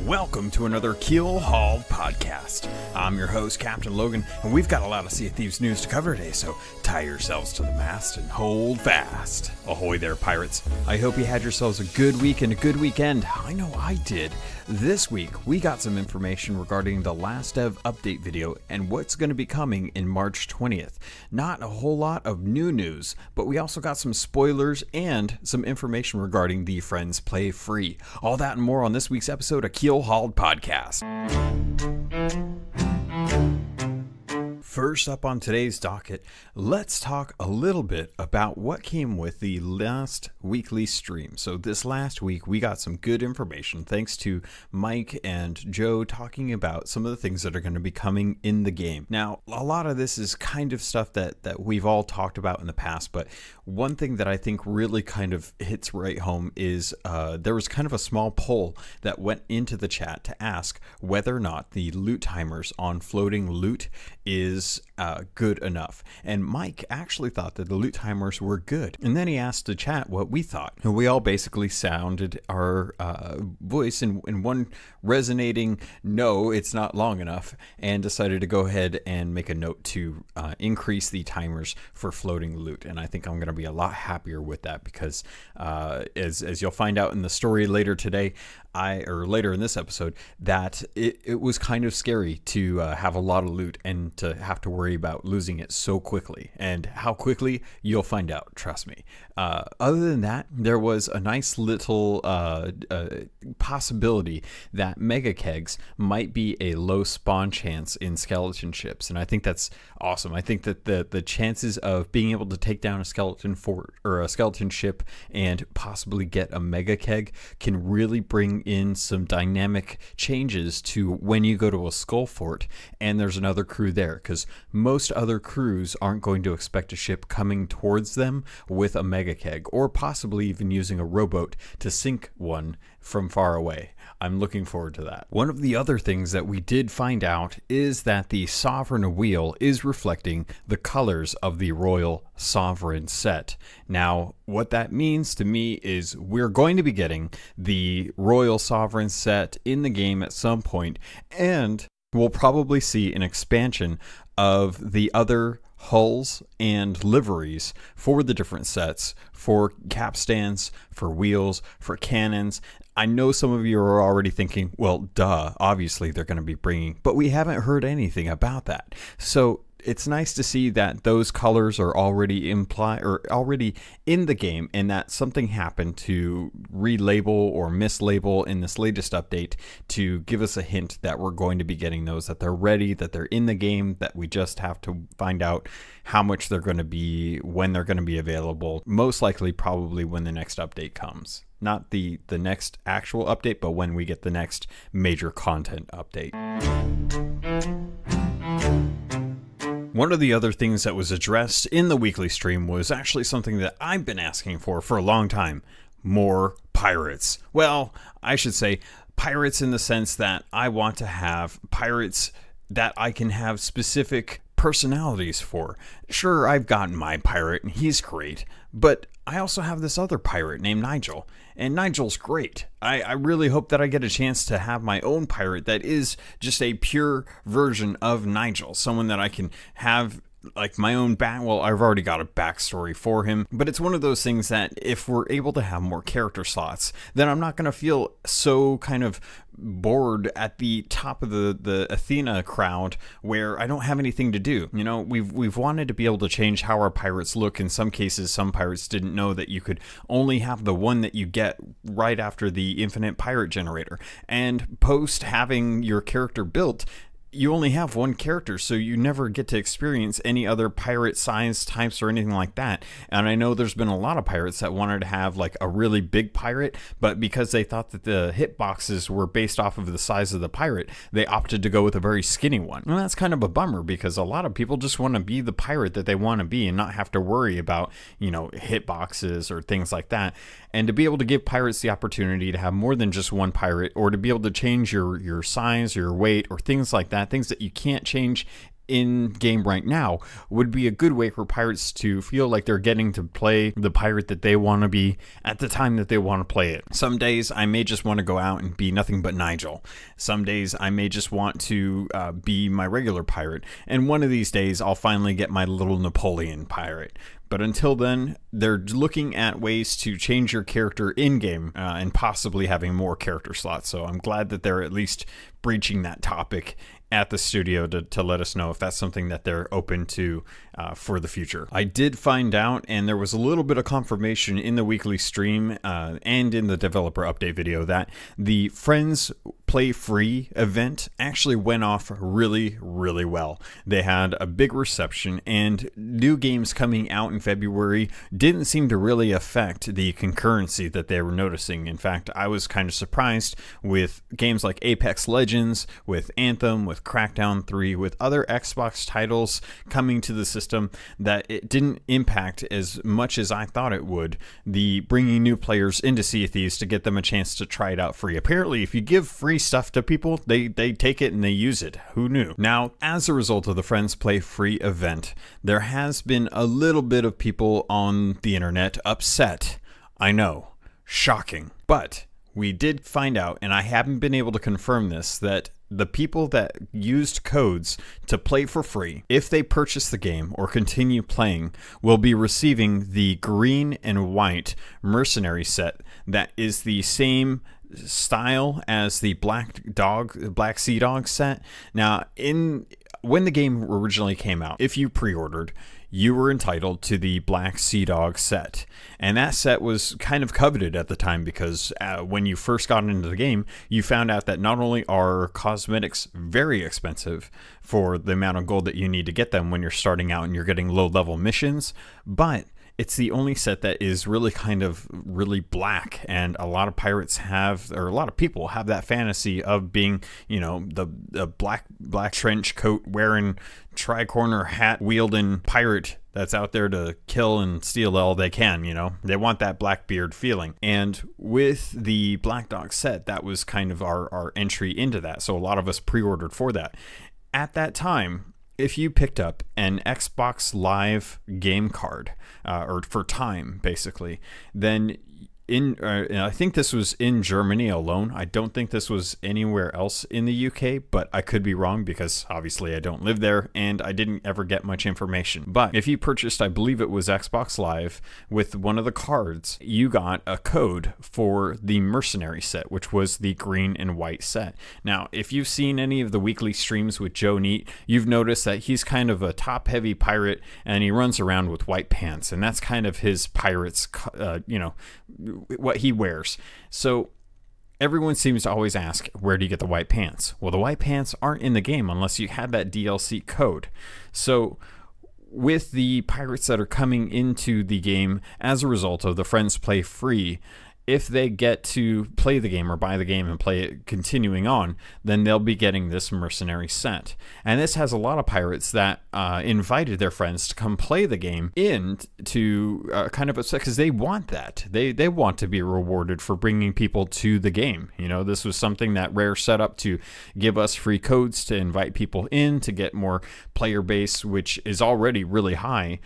Welcome to another Keelhauled podcast. I'm your host, CaptainLogun, and we've got a lot of Sea of Thieves news to cover today, so tie yourselves to the mast and hold fast. Ahoy there, pirates. I hope you had yourselves a good week and a good weekend. I know I did. This week, we got some information regarding the Last Dev update video and what's going to be coming in March 20th. Not a whole lot of new news, but we also got some spoilers and some information regarding the Friends Play Free. All that and more on this week's episode of Keelhauled Podcast. First up on today's docket, let's talk a little bit about what came with the last weekly stream. So this last week, we got some good information thanks to Mike and Joe talking about some of the things that are going to be coming in the game. Now, a lot of this is kind of stuff that we've all talked about in the past, but one thing that I think really kind of hits right home is there was kind of a small poll that went into the chat to ask whether or not the loot timers on floating loot is good enough. And Mike actually thought that the loot timers were good. And then he asked the chat what we thought. And we all basically sounded our voice in one resonating, no, it's not long enough, and decided to go ahead and make a note to increase the timers for floating loot. And I think I'm going to be a lot happier with that because as you'll find out in the story later today, later in this episode, that it was kind of scary to have a lot of loot and to have to worry about losing it so quickly. And how quickly, you'll find out, trust me. Other than that, there was a nice little possibility that mega kegs might be a low spawn chance in skeleton ships, and I think that's awesome. I think that the chances of being able to take down a skeleton fort or a skeleton ship and possibly get a mega keg can really bring in some dynamic changes to when you go to a skull fort and there's another crew there, because most other crews aren't going to expect a ship coming towards them with a mega keg, or possibly even using a rowboat to sink one from far away. I'm looking forward to that. One of the other things that we did find out is that the Sovereign wheel is reflecting the colors of the Royal Sovereign set. Now, what that means to me is we're going to be getting the Royal Sovereign set in the game at some point, and we'll probably see an expansion of the other hulls and liveries for the different sets, for capstans, for wheels, for cannons. I know some of you are already thinking, well, duh, obviously they're going to be bringing, but we haven't heard anything about that. So it's nice to see that those colors are already already in the game, and that something happened to relabel or mislabel in this latest update to give us a hint that we're going to be getting those, that they're ready, that they're in the game, that we just have to find out how much they're going to be, when they're going to be available, most likely probably when the next update comes. Not the next actual update, but when we get the next major content update. One of the other things that was addressed in the weekly stream was actually something that I've been asking for a long time. More pirates. Well, I should say pirates in the sense that I want to have pirates that I can have specific personalities for. Sure, I've got my pirate and he's great, but I also have this other pirate named Nigel, and Nigel's great. I really hope that I get a chance to have my own pirate that is just a pure version of Nigel, someone that I can have like my own well, I've already got a backstory for him, but it's one of those things that if we're able to have more character slots, then I'm not going to feel so kind of bored at the top of the Athena crowd where I don't have anything to do. You know, we've wanted to be able to change how our pirates look. In some cases, some pirates didn't know that you could only have the one that you get right after the infinite pirate generator, and post having your character built, you only have one character, so you never get to experience any other pirate size types or anything like that. And I know there's been a lot of pirates that wanted to have like a really big pirate, but because they thought that the hitboxes were based off of the size of the pirate, they opted to go with a very skinny one. And that's kind of a bummer, because a lot of people just want to be the pirate that they want to be and not have to worry about, you know, hitboxes or things like that. And to be able to give pirates the opportunity to have more than just one pirate, or to be able to change your size, your weight, or things like that, things that you can't change in game right now would be a good way for pirates to feel like they're getting to play the pirate that they want to be at the time that they want to play it. Some days I may just want to go out and be nothing but Nigel. Some days I may just want to be my regular pirate. And one of these days I'll finally get my little Napoleon pirate. But until then, they're looking at ways to change your character in-game and possibly having more character slots. So I'm glad that they're at least breaching that topic at the studio to let us know if that's something that they're open to for the future. I did find out, and there was a little bit of confirmation in the weekly stream and in the developer update video, that the Friends Play Free event actually went off really, really well. They had a big reception, and new games coming out in February didn't seem to really affect the concurrency that they were noticing. In fact, I was kind of surprised with games like Apex Legends, with Anthem, with Crackdown 3, with other Xbox titles coming to the system, that it didn't impact as much as I thought it would, the bringing new players into Sea of Thieves to get them a chance to try it out free. Apparently, if you give free stuff to people, they take it and they use it. Who knew? Now, as a result of the Friends Play Free event, there has been a little bit of people on the internet upset. I know, shocking. But we did find out, and I haven't been able to confirm this, that the people that used codes to play for free, if they purchase the game or continue playing, will be receiving the green and white mercenary set that is the same style as the Black Sea Dog set. Now, when the game originally came out, if you pre-ordered, you were entitled to the Black Sea Dog set. And that set was kind of coveted at the time because when you first got into the game, you found out that not only are cosmetics very expensive for the amount of gold that you need to get them when you're starting out and you're getting low-level missions, but it's the only set that is really kind of really black, and a lot of pirates have, or a lot of people have, that fantasy of being, you know, the black trench coat wearing, tri-corner hat wielding pirate that's out there to kill and steal all they can. You know, they want that Blackbeard feeling. And with the Black Dog set, that was kind of our entry into that. So a lot of us pre-ordered for that. At that time, if you picked up an Xbox Live game card, or for time, basically, then I think this was in Germany alone. I don't think this was anywhere else in the UK, but I could be wrong because obviously I don't live there and I didn't ever get much information. But if you purchased, I believe it was Xbox Live, with one of the cards, you got a code for the mercenary set, which was the green and white set. Now, if you've seen any of the weekly streams with Joe Neat, you've noticed that he's kind of a top-heavy pirate and he runs around with white pants, and that's kind of his pirate's, what he wears. So everyone seems to always ask, where do you get the white pants? Well, the white pants aren't in the game unless you had that DLC code. So with the pirates that are coming into the game as a result of the Friends Play Free, if they get to play the game or buy the game and play it continuing on, then they'll be getting this mercenary set. And this has a lot of pirates that invited their friends to come play the game into kind of upset because they want that. They want to be rewarded for bringing people to the game. You know, this was something that Rare set up to give us free codes to invite people in, to get more player base, which is already really high.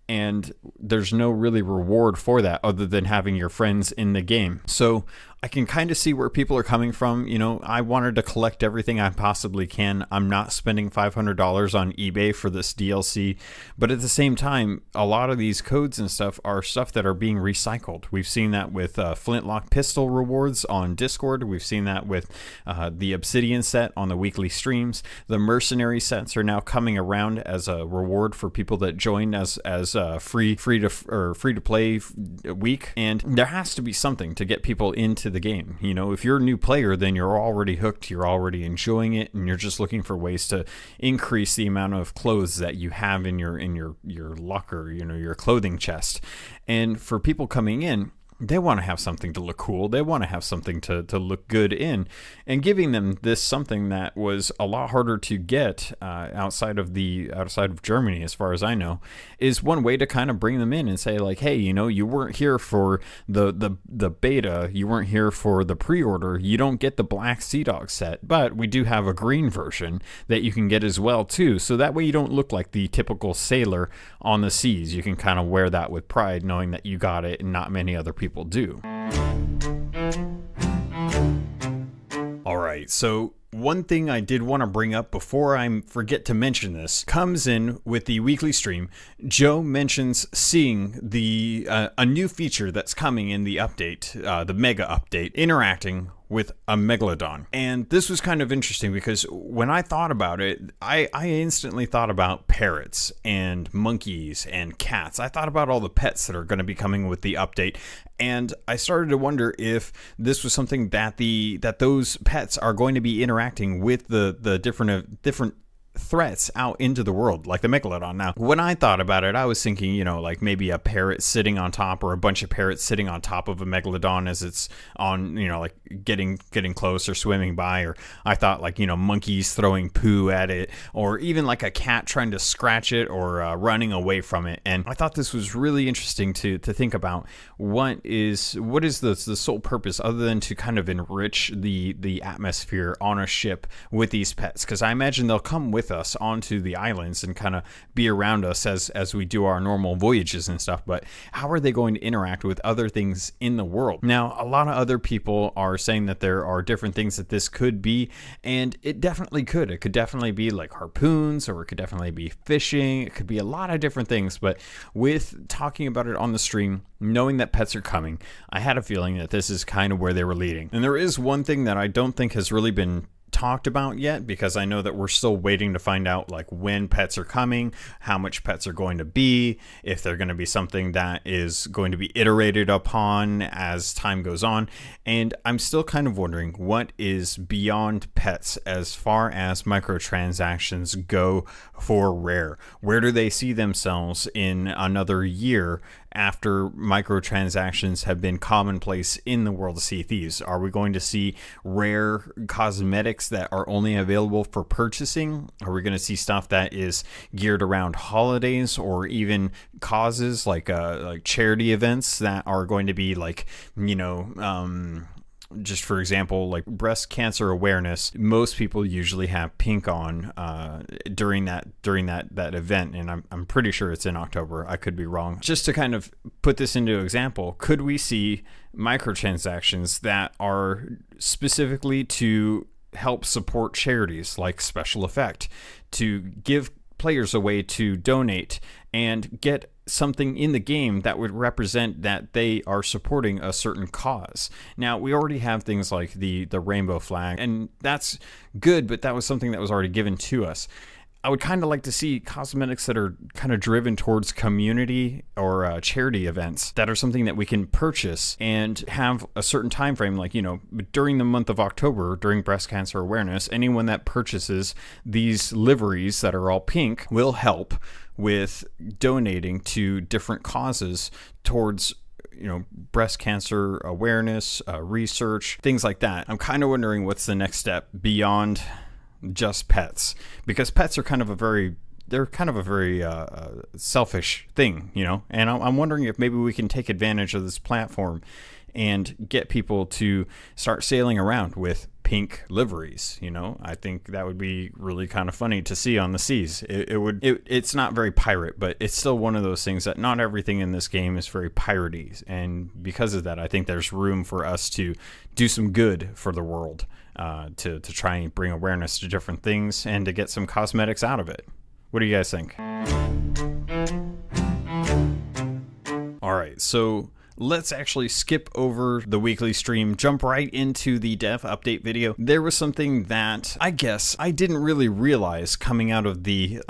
And there's no really reward for that other than having your friends in the game. So I can kind of see where people are coming from. You know, I wanted to collect everything I possibly can. I'm not spending $500 on eBay for this DLC. But at the same time, a lot of these codes and stuff are stuff that are being recycled. We've seen that with Flintlock pistol rewards on Discord. We've seen that with the Obsidian set on the weekly streams. The mercenary sets are now coming around as a reward for people that join as free to play week. And there has to be something to get people into the game. You know, if you're a new player, then you're already hooked, you're already enjoying it, and you're just looking for ways to increase the amount of clothes that you have in your locker, you know, your clothing chest. And for people coming in, they want to have something to look cool. They want to have something to look good in. And giving them this something that was a lot harder to get outside of Germany, as far as I know, is one way to kind of bring them in and say, like, hey, you weren't here for the beta. You weren't here for the pre-order. You don't get the Black Sea Dog set, but we do have a green version that you can get as well, too. So that way you don't look like the typical sailor on the seas. You can kind of wear that with pride, knowing that you got it and not many other people do. All right, so one thing I did want to bring up before I forget to mention this comes in with the weekly stream. Joe mentions seeing a new feature that's coming in the update, the mega update, interacting with a megalodon. And this was kind of interesting because when I thought about it, I instantly thought about parrots and monkeys and cats. I thought about all the pets that are going to be coming with the update. And I started to wonder if this was something that those pets are going to be interacting with the different threats out into the world, like the megalodon. Now, when I thought about it, I was thinking, like maybe a parrot sitting on top, or a bunch of parrots sitting on top of a megalodon as it's on, like getting close or swimming by. Or I thought like, monkeys throwing poo at it, or even like a cat trying to scratch it or running away from it. And I thought this was really interesting to think about. What is the sole purpose other than to kind of enrich the atmosphere on a ship with these pets? Because I imagine they'll come with us onto the islands and kind of be around us as we do our normal voyages and stuff. But how are they going to interact with other things in the world? Now, a lot of other people are saying that there are different things that this could be, and it definitely could. It could definitely be like harpoons, or it could definitely be fishing. It could be a lot of different things. But with talking about it on the stream, knowing that pets are coming, I had a feeling that this is kind of where they were leading. And there is one thing that I don't think has really been talked about yet, because I know that we're still waiting to find out like when pets are coming, how much pets are going to be, if they're going to be something that is going to be iterated upon as time goes on. And I'm still kind of wondering what is beyond pets as far as microtransactions go for Rare. Where do they see themselves in another year after microtransactions have been commonplace in the world of Sea of Thieves? Are we going to see rare cosmetics that are only available for purchasing? Are we going to see stuff that is geared around holidays, or even causes like charity events that are going to be like, just for example, like breast cancer awareness? Most people usually have pink on during that event, and I'm pretty sure it's in October. I could be wrong. Just to kind of put this into example, could we see microtransactions that are specifically to help support charities like Special Effect, to give players a way to donate and get something in the game that would represent that they are supporting a certain cause? Now, we already have things like the rainbow flag, and that's good, but that was something that was already given to us. I would kind of like to see cosmetics that are kind of driven towards community or charity events that are something that we can purchase and have a certain time frame. Like, during the month of October, during breast cancer awareness, anyone that purchases these liveries that are all pink will help with donating to different causes towards breast cancer awareness, research, things like that. I'm kind of wondering what's the next step beyond just pets, because pets are kind of a very selfish thing, and I'm wondering if maybe we can take advantage of this platform and get people to start sailing around with pink liveries. I think that would be really kind of funny to see on the seas. It's not very pirate, but it's still one of those things that not everything in this game is very piratey, and because of that, I think there's room for us to do some good for the world, to try and bring awareness to different things and to get some cosmetics out of it. What do you guys think? All right, so let's actually skip over the weekly stream, jump right into the dev update video. There was something that I guess I didn't really realize coming out of the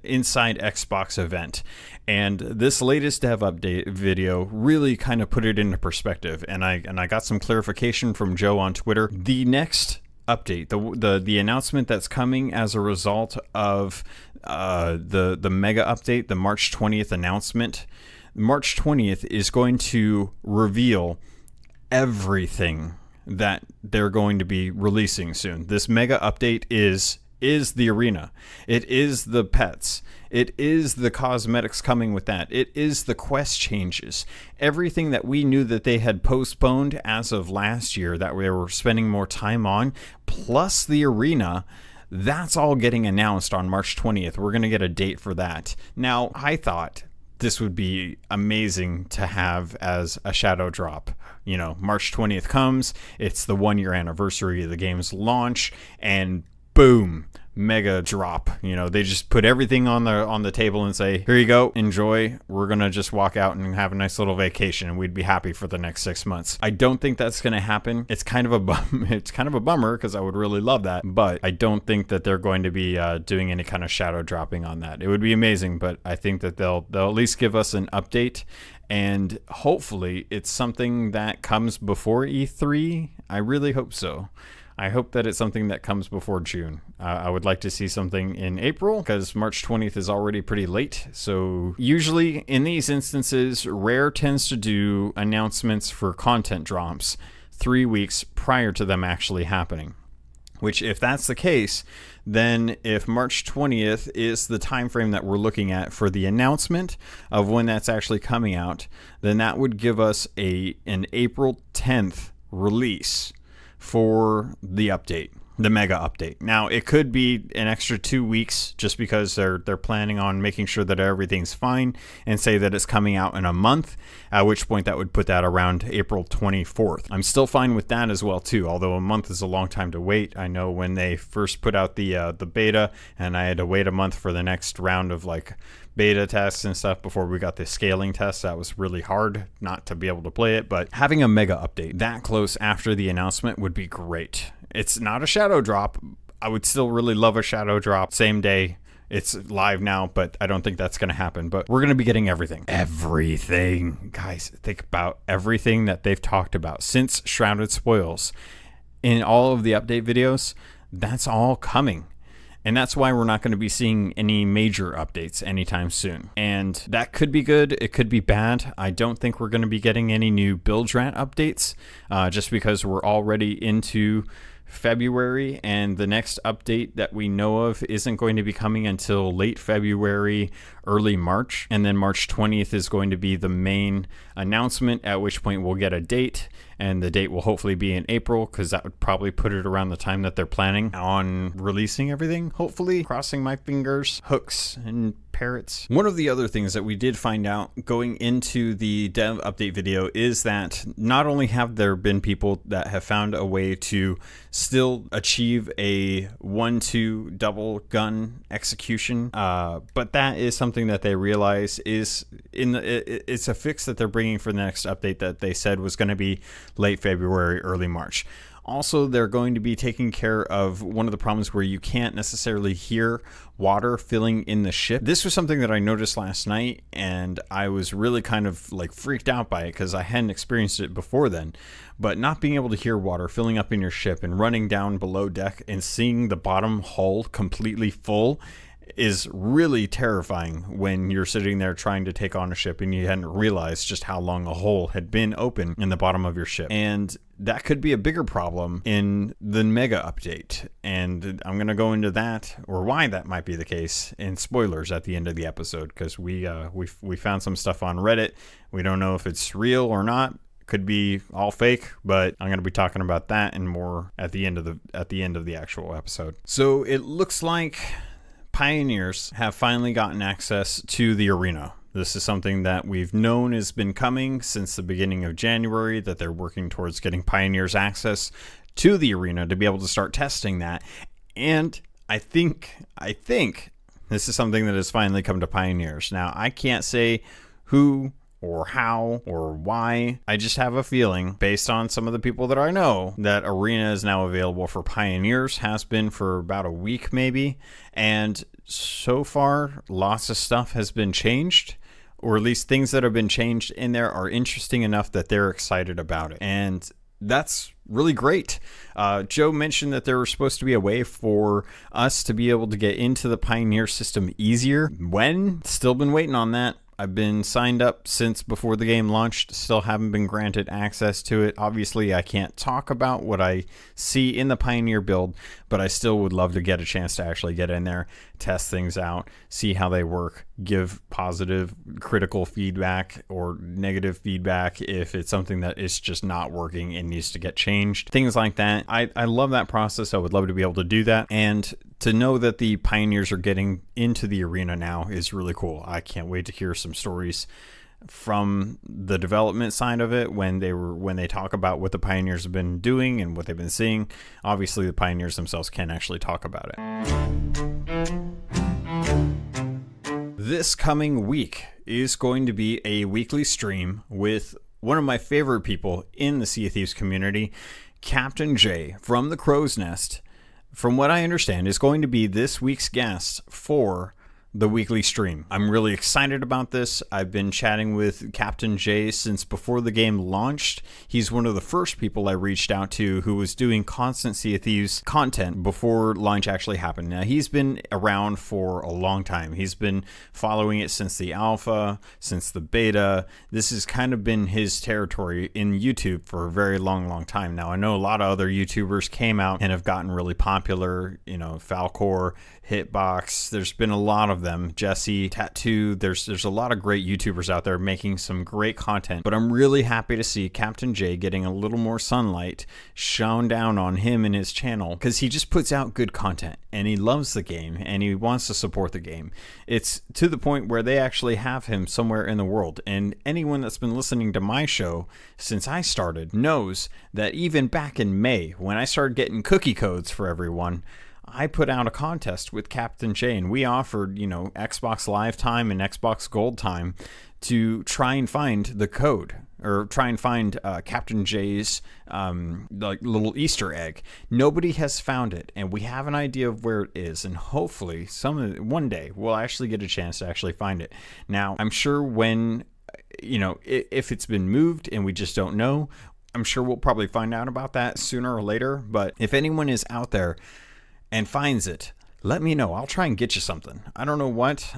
Inside Xbox event. And this latest dev update video really kind of put it into perspective. And I got some clarification from Joe on Twitter. The next update, the announcement that's coming as a result of the mega update, the March 20th announcement, March 20th is going to reveal everything that they're going to be releasing soon. This mega update is the arena. It is the pets. It is the cosmetics coming with that. It is the quest changes. Everything that we knew that they had postponed as of last year that we were spending more time on, plus the arena, that's all getting announced on March 20th. We're going to get a date for that. Now, I thought this would be amazing to have as a shadow drop. You know, March 20th comes, it's the 1-year anniversary of the game's launch, and boom, mega drop. You know, they just put everything on the table and say, here you go, enjoy. We're gonna just walk out and have a nice little vacation, and we'd be happy for the next 6 months. I don't think that's gonna happen. It's kind of a bummer because I would really love that, but I don't think that they're going to be doing any kind of shadow dropping on that. It would be amazing, but I think that they'll at least give us an update, and hopefully it's something that comes before E3. I really hope so. I hope that it's something that comes before June. I would like to see something in April because March 20th is already pretty late. So usually in these instances, Rare tends to do announcements for content drops 3 weeks prior to them actually happening. Which, if that's the case, then if March 20th is the time frame that we're looking at for the announcement of when that's actually coming out, then that would give us an April 10th release for the update, the mega update. Now, it could be an extra 2 weeks just because they're planning on making sure that everything's fine and say that it's coming out in a month, at which point that would put that around April 24th. I'm still fine with that as well too, although a month is a long time to wait. I know when they first put out the beta and I had to wait a month for the next round of like beta tests and stuff before we got the scaling test. That was really hard not to be able to play it, but having a mega update that close after the announcement would be great. It's not a shadow drop. I would still really love a shadow drop same day. It's live now, but I don't think that's going to happen. But we're going to be getting everything. Everything. Guys, think about everything that they've talked about since Shrouded Spoils. In all of the update videos, that's all coming. And that's why we're not going to be seeing any major updates anytime soon. And that could be good. It could be bad. I don't think we're going to be getting any new build rant updates just because we're already into February, and the next update that we know of isn't going to be coming until late February, early March, and then March 20th is going to be the main announcement, at which point we'll get a date, and the date will hopefully be in April because that would probably put it around the time that they're planning on releasing everything, hopefully. Crossing my fingers. Hooks and parrots. One of the other things that we did find out going into the dev update video is that not only have there been people that have found a way to still achieve a 1-2 double gun execution, but that is something that they realize is it's a fix that they're bringing for the next update that they said was going to be late February, early March. Also, they're going to be taking care of one of the problems where you can't necessarily hear water filling in the ship. This was something that I noticed last night, and I was really kind of like freaked out by it because I hadn't experienced it before then. But not being able to hear water filling up in your ship and running down below deck and seeing the bottom hull completely full is really terrifying when you're sitting there trying to take on a ship and you hadn't realized just how long a hole had been open in the bottom of your ship. And that could be a bigger problem in the mega update. And I'm going to go into that, or why that might be the case, in spoilers at the end of the episode, because we found some stuff on Reddit. We don't know if it's real or not. Could be all fake, but I'm going to be talking about that and more at the end of the actual episode. So it looks like Pioneers have finally gotten access to the arena. This is something that we've known has been coming since the beginning of January, that they're working towards getting Pioneers access to the arena to be able to start testing that. And I think this is something that has finally come to Pioneers. Now, I can't say who or how or why. I just have a feeling, based on some of the people that I know, that arena is now available for Pioneers, has been for about a week maybe, and so far lots of stuff has been changed, or at least things that have been changed in there are interesting enough that they're excited about it, and that's really great. Joe mentioned that there was supposed to be a way for us to be able to get into the Pioneer system easier. When? Still been waiting on that. I've been signed up since before the game launched, still haven't been granted access to it. Obviously, I can't talk about what I see in the Pioneer build, but I still would love to get a chance to actually get in there, test things out, see how they work, give positive, critical feedback or negative feedback if it's something that is just not working and needs to get changed. Things like that. I love that process. I would love to be able to do that. And to know that the Pioneers are getting into the arena now is really cool. I can't wait to hear some stories from the development side of it when they talk about what the Pioneers have been doing and what they've been seeing. Obviously, the Pioneers themselves can actually talk about it. This coming week is going to be a weekly stream with one of my favorite people in the Sea of Thieves community, Captain J from the Crow's Nest. From what I understand, is going to be this week's guest for the weekly stream. I'm really excited about this. I've been chatting with Captain J since before the game launched. He's one of the first people I reached out to who was doing constant Sea of Thieves content before launch actually happened. Now, he's been around for a long time. He's been following it since the alpha, since the beta. This has kind of been his territory in YouTube for a very long time. Now, I know a lot of other YouTubers came out and have gotten really popular, Falcor, Hitbox. There's been a lot of them. Jesse, Tattoo. There's a lot of great YouTubers out there making some great content. But I'm really happy to see Captain J getting a little more sunlight shone down on him and his channel, because he just puts out good content and he loves the game and he wants to support the game. It's to the point where they actually have him somewhere in the world. And anyone that's been listening to my show since I started knows that even back in May, when I started getting cookie codes for everyone, I put out a contest with Captain J, and we offered, Xbox Live time and Xbox Gold time to try and find the code, or try and find Captain J's little Easter egg. Nobody has found it, and we have an idea of where it is, and hopefully one day we'll actually get a chance to actually find it. Now, I'm sure when, if it's been moved and we just don't know, I'm sure we'll probably find out about that sooner or later. But if anyone is out there and finds it, let me know. I'll try and get you something. I don't know what.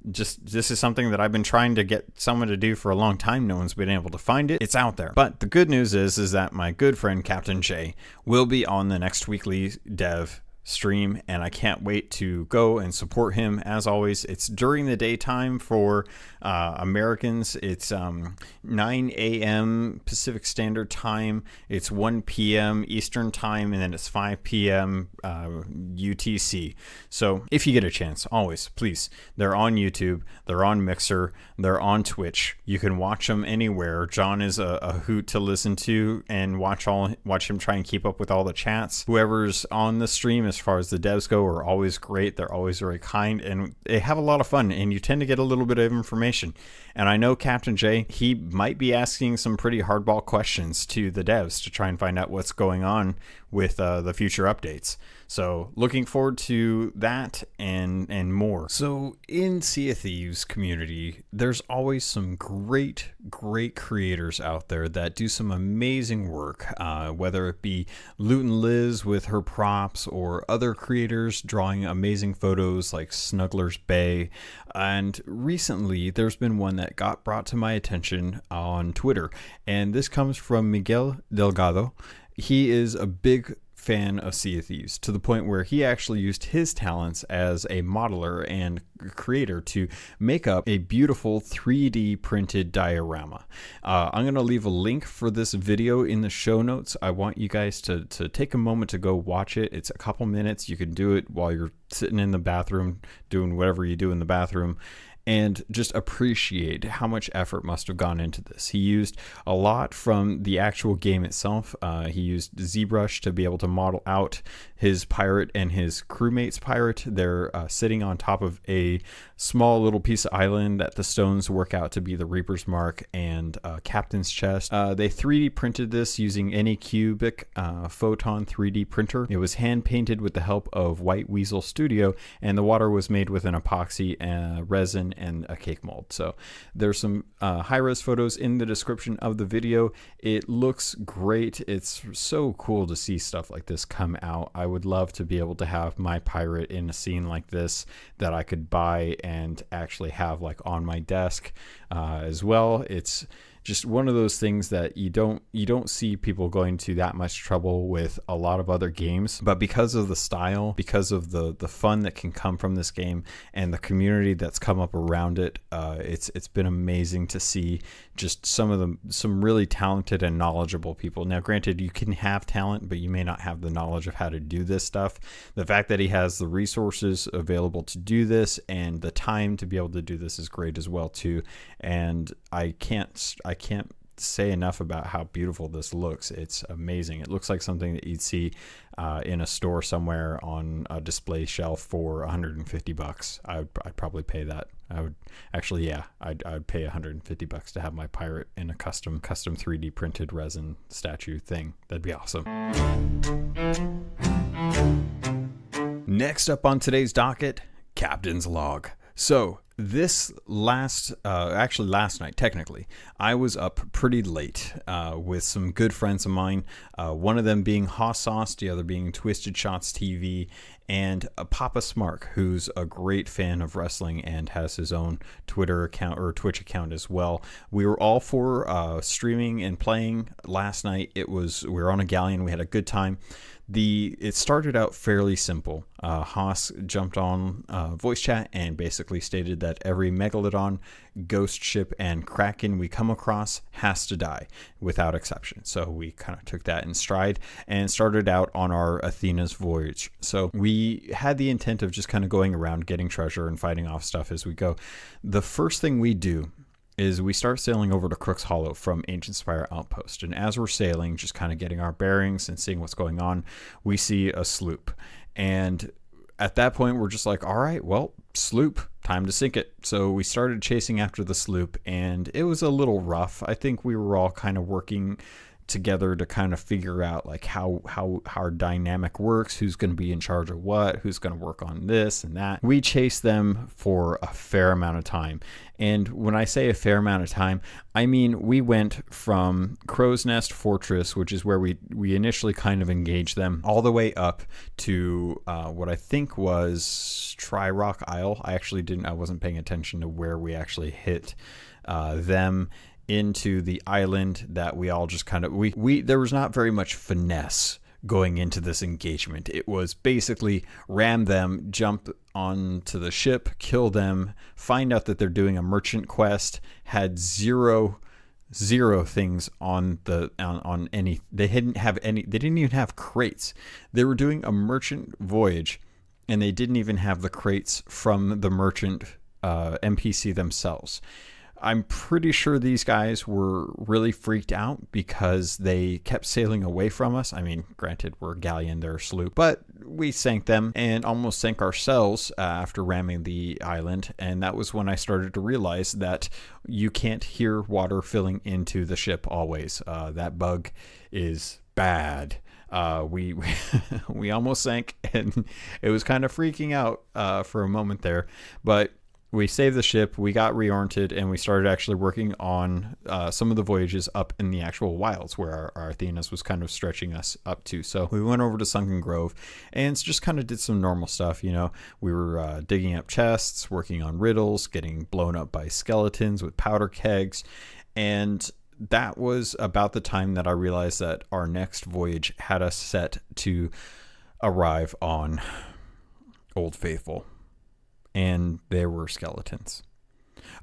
This is something that I've been trying to get someone to do for a long time. No one's been able to find it. It's out there. But the good news is that my good friend Captain J will be on the next weekly dev stream, and I can't wait to go and support him. As always, it's during the daytime for Americans. It's 9 a.m. Pacific Standard Time. It's 1 p.m. Eastern Time, and then it's 5 p.m. UTC. So if you get a chance, always, please, they're on YouTube, they're on Mixer, they're on Twitch. You can watch them anywhere. John is a hoot to listen to and watch him try and keep up with all the chats. Whoever's on the stream, as far as the devs go, are always great. They're always very kind, and they have a lot of fun, and you tend to get a little bit of information. And I know Captain J, he might be asking some pretty hardball questions to the devs to try and find out what's going on with the future updates. So looking forward to that and more. So in Sea of Thieves community, there's always some great creators out there that do some amazing work, whether it be Luton Liz with her props or other creators drawing amazing photos like Snuggler's Bay. And recently there's been one that got brought to my attention on Twitter, and this comes from Miguel Delgado. He is a big fan of Sea of Thieves, to the point where he actually used his talents as a modeler and creator to make up a beautiful 3D printed diorama. I'm going to leave a link for this video in the show notes. I want you guys to take a moment to go watch it. It's a couple minutes. You can do it while you're sitting in the bathroom doing whatever you do in the bathroom, and just appreciate how much effort must have gone into this. He used a lot from the actual game itself. He used ZBrush to be able to model out his pirate and his crewmate's pirate. They're sitting on top of a small little piece of island that the stones work out to be the Reaper's Mark and Captain's Chest. They 3D printed this using Anycubic Photon 3D printer. It was hand painted with the help of White Weasel Studio, and the water was made with an epoxy, resin, and a cake mold. So there's some high-res photos in the description of the video. It looks great. It's so cool to see stuff like this come out. I would love to be able to have my pirate in a scene like this that I could buy and actually have like on my desk as well. It's just one of those things that you don't see people going to that much trouble with a lot of other games, but because of the style, because of the fun that can come from this game and the community that's come up around it, it's been amazing to see just some really talented and knowledgeable people. Now granted, you can have talent, but you may not have the knowledge of how to do this stuff. The fact that he has the resources available to do this and the time to be able to do this is great as well too. And I can't say enough about how beautiful this looks. It's amazing. It looks like something that you'd see in a store somewhere on a display shelf for $150. I'd probably pay that. I would actually, yeah, I'd pay $150 to have my pirate in a custom 3D printed resin statue thing. That'd be awesome. Next up on today's docket, Captain's Log. So this last night, technically, I was up pretty late with some good friends of mine, one of them being Hoss Sauce, the other being Twisted Shots TV, and Papa Smark, who's a great fan of wrestling and has his own Twitter account or Twitch account as well. We were all for streaming and playing last night. We were on a galleon. We had a good time. It started out fairly simple. Haas jumped on voice chat and basically stated that every Megalodon, ghost ship, and Kraken we come across has to die without exception. So we kind of took that in stride and started out on our Athena's voyage. So we had the intent of just kind of going around getting treasure and fighting off stuff as we go. The first thing we do is we start sailing over to Crook's Hollow from Ancient Spire Outpost. And as we're sailing, just kind of getting our bearings and seeing what's going on, we see a sloop. And at that point, we're just like, all right, well, sloop, time to sink it. So we started chasing after the sloop, and it was a little rough. I think we were all kind of working together to kind of figure out like how our dynamic works, who's going to be in charge of what, who's going to work on this and that. We chased them for a fair amount of time. And when I say a fair amount of time, I mean we went from Crow's Nest Fortress, which is where we initially kind of engaged them, all the way up to what I think was Tri-Rock Isle. I wasn't paying attention to where we actually hit them, into the island that we all just kind of there was not very much finesse going into this engagement. It was basically ram them, jump onto the ship, kill them, find out that they're doing a merchant quest, had zero things on any, they didn't even have crates. They were doing a merchant voyage and they didn't even have the crates from the merchant NPC themselves. I'm pretty sure these guys were really freaked out because they kept sailing away from us. I mean, granted, we're a galleon, they're a sloop, but we sank them and almost sank ourselves after ramming the island. And that was when I started to realize that you can't hear water filling into the ship always. That bug is bad. We almost sank, and it was kind of freaking out for a moment there, but we saved the ship, we got reoriented, and we started actually working on some of the voyages up in the actual wilds where our Athena's was kind of stretching us up to. So we went over to Sunken Grove and just kind of did some normal stuff. You know, we were digging up chests, working on riddles, getting blown up by skeletons with powder kegs. And that was about the time that I realized that our next voyage had us set to arrive on Old Faithful. And there were skeletons.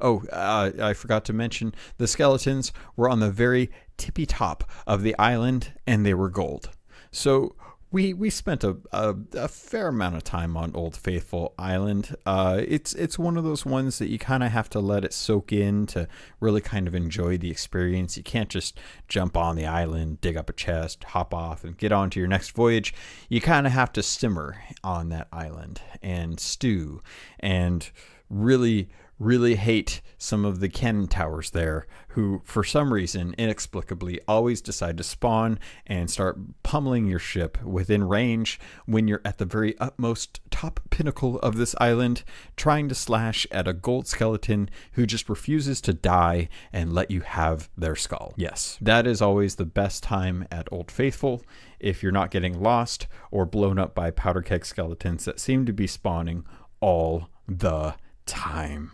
Oh, I forgot to mention the skeletons were on the very tippy top of the island, and they were gold. So we spent a fair amount of time on Old Faithful Island. It's one of those ones that you kind of have to let it soak in to really kind of enjoy the experience. You can't just jump on the island, dig up a chest, hop off, and get on to your next voyage. You kind of have to simmer on that island and stew and really really hate some of the cannon towers there who, for some reason, inexplicably, always decide to spawn and start pummeling your ship within range when you're at the very utmost top pinnacle of this island, trying to slash at a gold skeleton who just refuses to die and let you have their skull. Yes, that is always the best time at Old Faithful if you're not getting lost or blown up by powder keg skeletons that seem to be spawning all the time.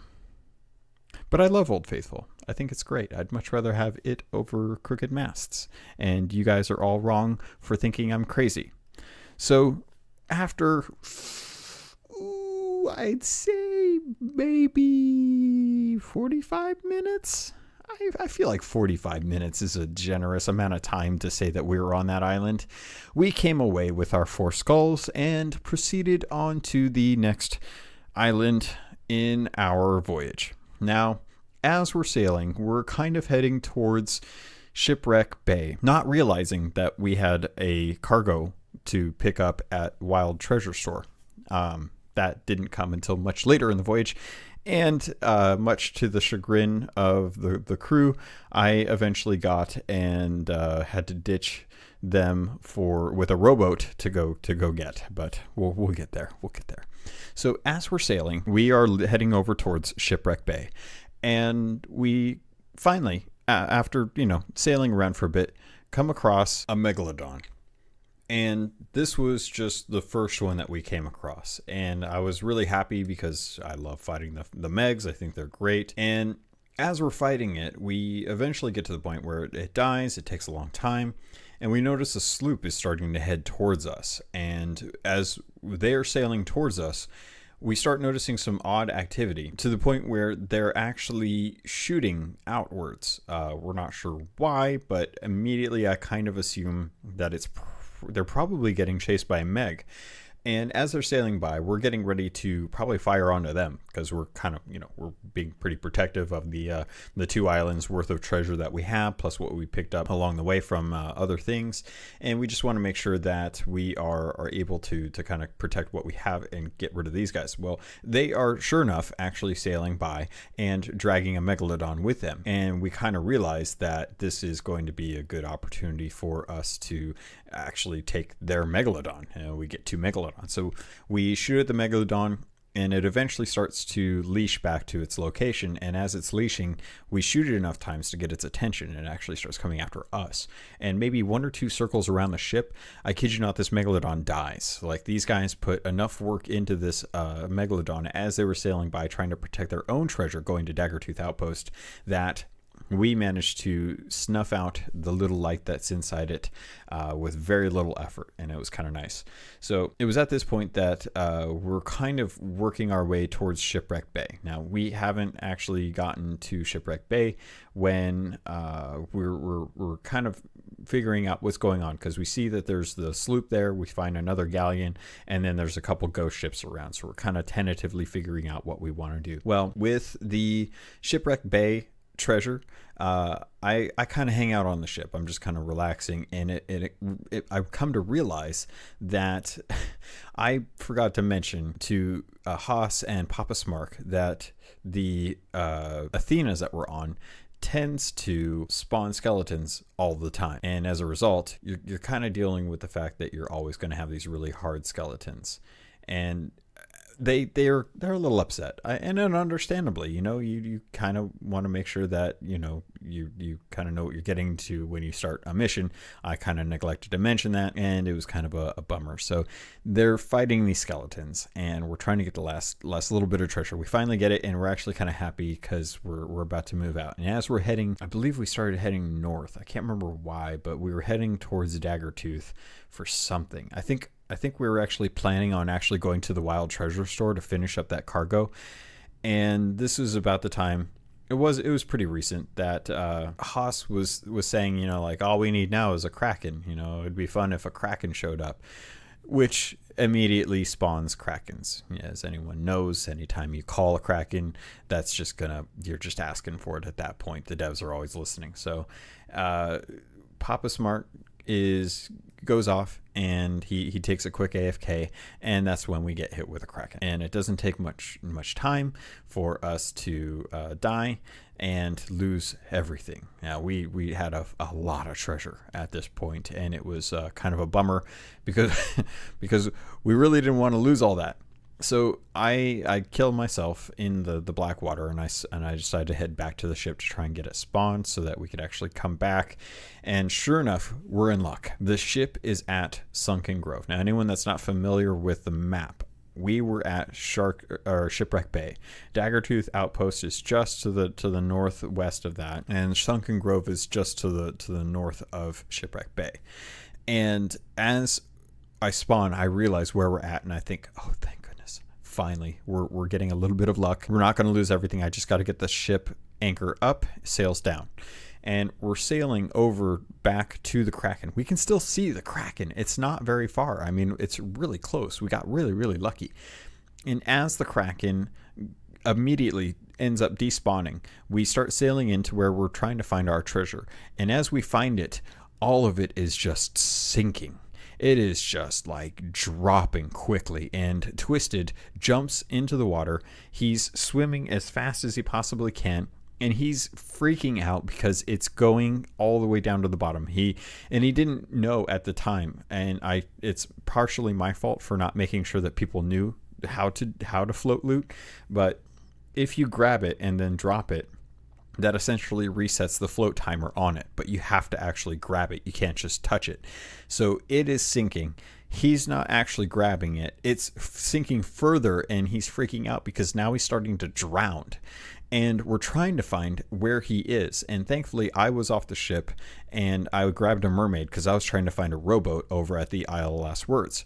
But I love Old Faithful. I think it's great. I'd much rather have it over Crooked Masts. And you guys are all wrong for thinking I'm crazy. So after, I'd say maybe 45 minutes. I feel like 45 minutes is a generous amount of time to say that we were on that island. We came away with our 4 skulls and proceeded on to the next island in our voyage. Now, as we're sailing, we're kind of heading towards Shipwreck Bay, not realizing that we had a cargo to pick up at Wild Treasure Store. That didn't come until much later in the voyage, and much to the chagrin of the crew, I eventually got and had to ditch them with a rowboat to go get. But we'll get there. We'll get there. So as we're sailing, we are heading over towards Shipwreck Bay, and we finally, after sailing around for a bit, come across a megalodon. And this was just the first one that we came across, and I was really happy because I love fighting the megs. I think they're great. And as we're fighting it, we eventually get to the point where it dies. It takes a long time. And we notice a sloop is starting to head towards us. And as they're sailing towards us, we start noticing some odd activity to the point where they're actually shooting outwards. We're not sure why, but immediately I kind of assume that they're probably getting chased by a meg. And as they're sailing by, we're getting ready to probably fire onto them because we're kind of, we're being pretty protective of the 2 islands worth of treasure that we have, plus what we picked up along the way from other things. And we just want to make sure that we are able to kind of protect what we have and get rid of these guys. Well, they are sure enough actually sailing by and dragging a megalodon with them. And we kind of realize that this is going to be a good opportunity for us to actually take their megalodon. We get 2 megalodons. So we shoot at the megalodon, and it eventually starts to leash back to its location. And as it's leashing, we shoot it enough times to get its attention, and it actually starts coming after us. And maybe 1 or 2 circles around the ship, I kid you not, this megalodon dies. Like, these guys put enough work into this megalodon as they were sailing by, trying to protect their own treasure going to Daggertooth Outpost, that we managed to snuff out the little light that's inside it with very little effort, and it was kind of nice. So it was at this point that we're kind of working our way towards Shipwreck Bay. Now, we haven't actually gotten to Shipwreck Bay when we're kind of figuring out what's going on, because we see that there's the sloop there, we find another galleon, and then there's a couple ghost ships around. So we're kind of tentatively figuring out what we want to do. Well, with the Shipwreck Bay treasure, I kind of hang out on the ship. I'm just kind of relaxing, and I've come to realize that I forgot to mention to Haas and Papa Smark that the Athenas that we're on tends to spawn skeletons all the time, and as a result, you're kind of dealing with the fact that you're always going to have these really hard skeletons, and they're a little upset, and understandably. You kind of want to make sure that you kind of know what you're getting to when you start a mission. I kind of neglected to mention that, and it was kind of a bummer. So they're fighting these skeletons, and we're trying to get the last little bit of treasure. We finally get it, and we're actually kind of happy because we're about to move out. And as we're heading, I believe we started heading north. I can't remember why, but we were heading towards Daggertooth for something. I think we were actually planning on actually going to the Wild Treasure Store to finish up that cargo. And this was about the time, it was pretty recent, that Haas was saying, like, all we need now is a Kraken. It'd be fun if a Kraken showed up, which immediately spawns Krakens. As anyone knows, anytime you call a Kraken, that's you're just asking for it at that point. The devs are always listening. So Papa Smart is goes off and he takes a quick AFK, and that's when we get hit with a Kraken. And it doesn't take much time for us to die and lose everything. Now we had a lot of treasure at this point, and it was kind of a bummer because because we really didn't want to lose all that. So I killed myself in the black water, and I decided to head back to the ship to try and get it spawned so that we could actually come back. And sure enough, we're in luck. The ship is at Sunken Grove. Now, anyone that's not familiar with the map, we were at Shipwreck Bay. Daggertooth Outpost is just to the northwest of that, and Sunken Grove is just to the north of Shipwreck Bay. And as I spawn, I realize where we're at, and I think, oh, thank goodness, finally, we're getting a little bit of luck. We're not going to lose everything. I just got to get the ship anchor up, sails down. And we're sailing over back to the Kraken. We can still see the Kraken. It's not very far. I mean, it's really close. We got really, really lucky. And as the Kraken immediately ends up despawning, we start sailing into where we're trying to find our treasure. And as we find it, all of it is just sinking. It is just like dropping quickly, and Twisted jumps into the water. He's swimming as fast as he possibly can, and he's freaking out because it's going all the way down to the bottom. He didn't know at the time, and it's partially my fault for not making sure that people knew how to float loot. But if you grab it and then drop it, that essentially resets the float timer on it, but you have to actually grab it. You can't just touch it. So it is sinking. He's not actually grabbing it. It's sinking further, and he's freaking out because now he's starting to drown. And we're trying to find where he is. And thankfully, I was off the ship, and I grabbed a mermaid because I was trying to find a rowboat over at the Isle of Last Words.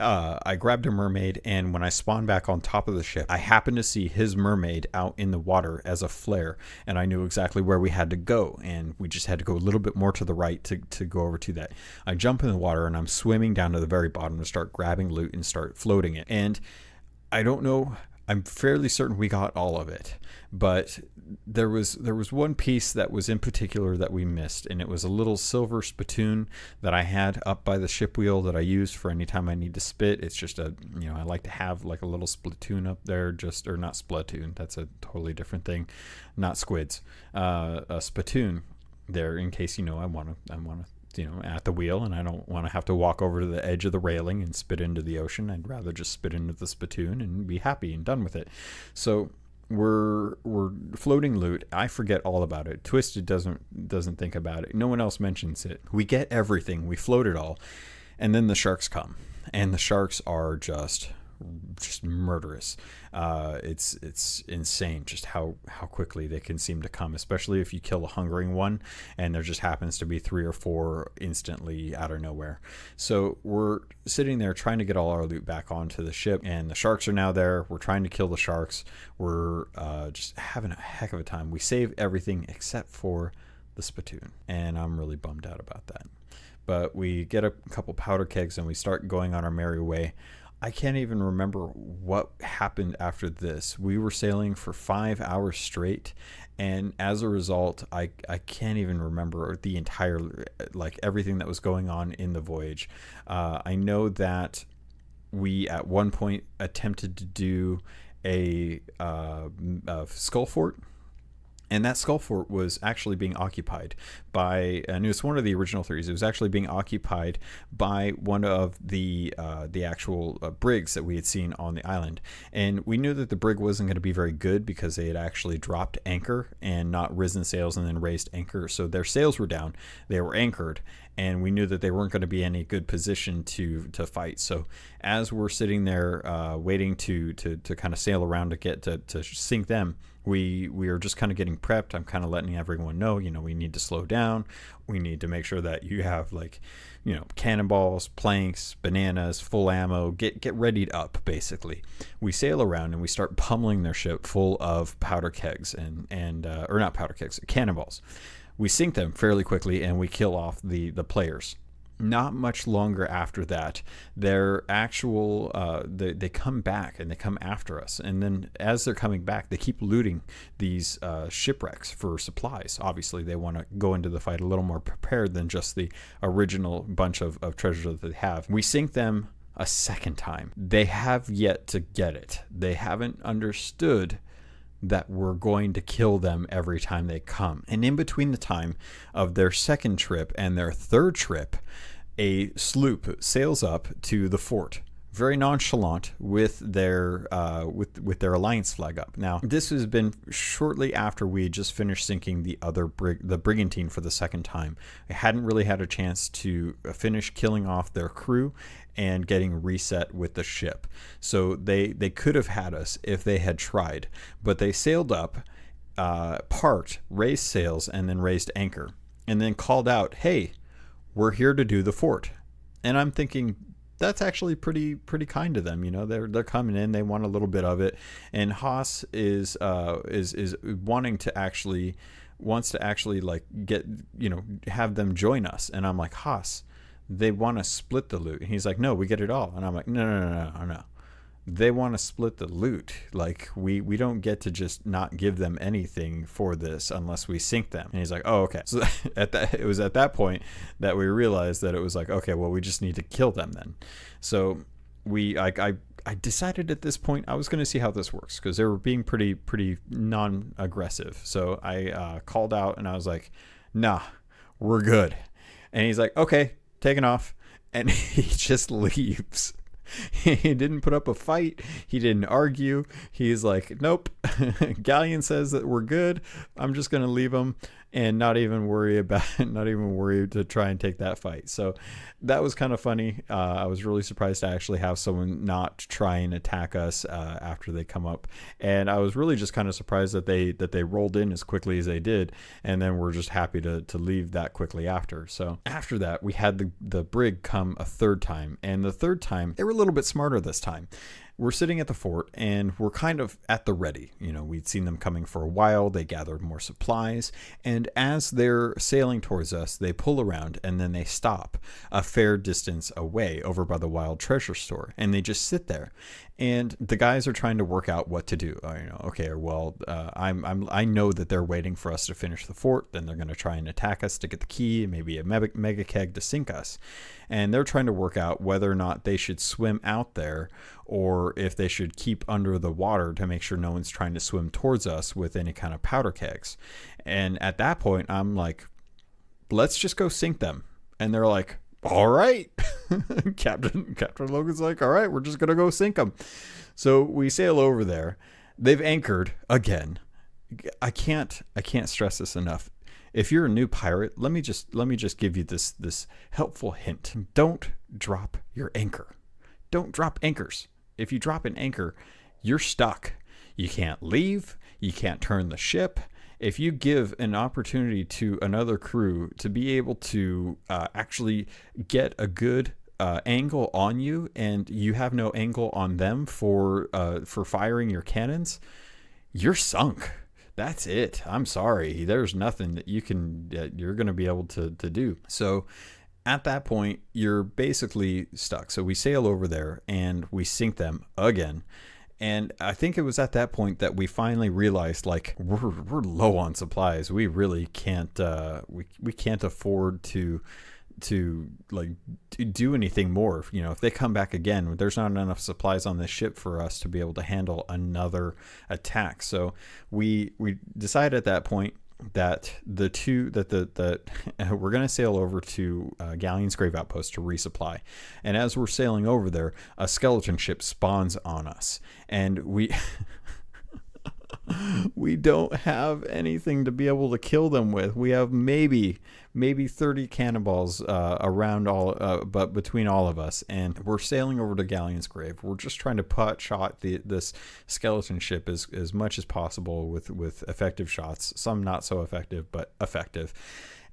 I grabbed a mermaid, and when I spawned back on top of the ship, I happened to see his mermaid out in the water as a flare, and I knew exactly where we had to go, and we just had to go a little bit more to the right to go over to that. I jump in the water, and I'm swimming down to the very bottom to start grabbing loot and start floating it. And I don't know, I'm fairly certain we got all of it, but there was one piece that was in particular that we missed, and it was a little silver spittoon that I had up by the ship wheel that I use for any time I need to spit. It's just I like to have like a little spittoon up there, or not spittoon, that's a totally different thing, not squids, a spittoon there in case I want to at the wheel, and I don't want to have to walk over to the edge of the railing and spit into the ocean. I'd rather just spit into the spittoon and be happy and done with it. So we're floating loot. I forget all about it. Twisted doesn't think about it. No one else mentions it. We get everything. We float it all, and then the sharks come, and the sharks are just murderous. It's insane just how quickly they can seem to come, especially if you kill a hungering one and there just happens to be 3 or 4 instantly out of nowhere. So we're sitting there trying to get all our loot back onto the ship, and the sharks are now there. We're trying to kill the sharks. We're just having a heck of a time. We save everything except for the spittoon, and I'm really bummed out about that. But we get a couple powder kegs and we start going on our merry way. I can't even remember what happened after this. We were sailing for 5 hours straight, and as a result, I can't even remember the entire, everything that was going on in the voyage. I know that we at one point attempted to do a skull fort. And that skull fort was actually being occupied by, and it was one of the original theories, it was actually being occupied by one of the actual brigs that we had seen on the island. And we knew that the brig wasn't going to be very good because they had actually dropped anchor and not risen sails and then raised anchor. So their sails were down, they were anchored, and we knew that they weren't going to be in any good position to fight. So as we're sitting there waiting to kind of sail around to get to sink them, we are just kind of getting prepped. I'm kind of letting everyone know, we need to slow down. We need to make sure that you have cannonballs, planks, bananas, full ammo, get readied up, basically. We sail around and we start pummeling their ship full of powder kegs or not powder kegs, cannonballs. We sink them fairly quickly and we kill off the players. not much longer after that, their actual they come back and they come after us, and then as they're coming back, they keep looting these shipwrecks for supplies. Obviously they want to go into the fight a little more prepared than just the original bunch of treasure that they have. We sink them a second time. They have yet to get it. They haven't understood that we're going to kill them every time they come. And in between the time of their second trip and their third trip, a sloop sails up to the fort, very nonchalant, with their alliance flag up. Now, this has been shortly after we just finished sinking the brigantine for the second time. I hadn't really had a chance to finish killing off their crew and getting reset with the ship. So they could have had us if they had tried, but they sailed up, parked, raised sails, and then raised anchor, and then called out, "Hey, we're here to do the fort." And I'm thinking, that's actually pretty kind of them. You know, they're coming in, they want a little bit of it, and Haas is wants to actually like get, you know, have them join us. And I'm like, Haas, they want to split the loot. And he's like, no, we get it all. And I'm like, no. They want to split the loot. Like, we don't get to just not give them anything for this unless we sink them. And he's like, oh, okay. So it was at that point that we realized that it was like, okay, well, we just need to kill them then. So I decided at this point I was going to see how this works, because they were being pretty non-aggressive. So I called out and I was like, nah, we're good. And he's like, okay, taking off. And he just leaves. He didn't put up a fight. He didn't argue. He's like, nope. Galleon says that we're good. I'm just going to leave him and not even worry to try and take that fight. So that was kind of funny. I was really surprised to actually have someone not try and attack us after they come up. And I was really just kind of surprised that they rolled in as quickly as they did, and then we're just happy to leave that quickly after. So after that, we had the brig come a third time, and the third time they were a little bit smarter this time. We're sitting at the fort and we're kind of at the ready. You know, we'd seen them coming for a while. They gathered more supplies. And as they're sailing towards us, they pull around and then they stop a fair distance away over by the wild treasure store. And they just sit there. And the guys are trying to work out what to do. You know, okay, well, I know that they're waiting for us to finish the fort. Then they're going to try and attack us to get the key, maybe a mega keg to sink us. And they're trying to work out whether or not they should swim out there or if they should keep under the water to make sure no one's trying to swim towards us with any kind of powder kegs. And at that point, I'm like, let's just go sink them. And they're like, all right. Captain Logan's like, all right, we're just going to go sink them. So we sail over there. They've anchored again. I can't stress this enough. If you're a new pirate, let me just give you this helpful hint. Don't drop your anchor. Don't drop anchors. If you drop an anchor, you're stuck. You can't leave. You can't turn the ship. If you give an opportunity to another crew to be able to actually get a good angle on you, and you have no angle on them for firing your cannons, you're sunk. That's it. I'm sorry. There's nothing that you're going to be able to do. So at that point, you're basically stuck. So we sail over there and we sink them again. And I think it was at that point that we finally realized, like, we're low on supplies. We really can't we can't afford to do anything more. You know, if they come back again, there's not enough supplies on this ship for us to be able to handle another attack. So we decided at that point that we're going to sail over to Galleon's Grave Outpost to resupply. And as we're sailing over there, a skeleton ship spawns on us, and we don't have anything to be able to kill them with. We have maybe 30 cannonballs around but between all of us, and we're sailing over to Galleon's Grave. We're just trying to shot this skeleton ship as much as possible with effective shots. Some not so effective, but effective.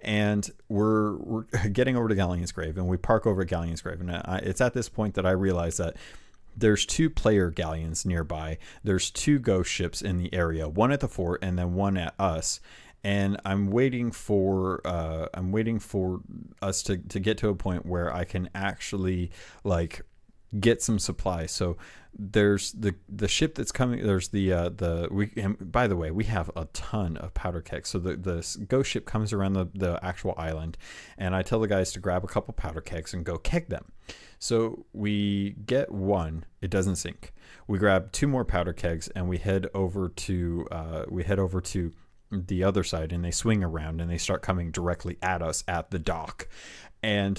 And we're getting over to Galleon's Grave, and we park over at Galleon's Grave. And it's at this point that I realize that there's 2 player galleons nearby. There's 2 ghost ships in the area, one at the fort and then one at us. and I'm waiting for us to get to a point where I can actually like get some supplies. So there's the ship that's coming. There's and by the way, we have a ton of powder kegs. So the ghost ship comes around the actual island, and I tell the guys to grab a couple powder kegs and go keg them. So we get one, it doesn't sink. We grab 2 more powder kegs and we head over to the other side, and they swing around and they start coming directly at us at the dock. And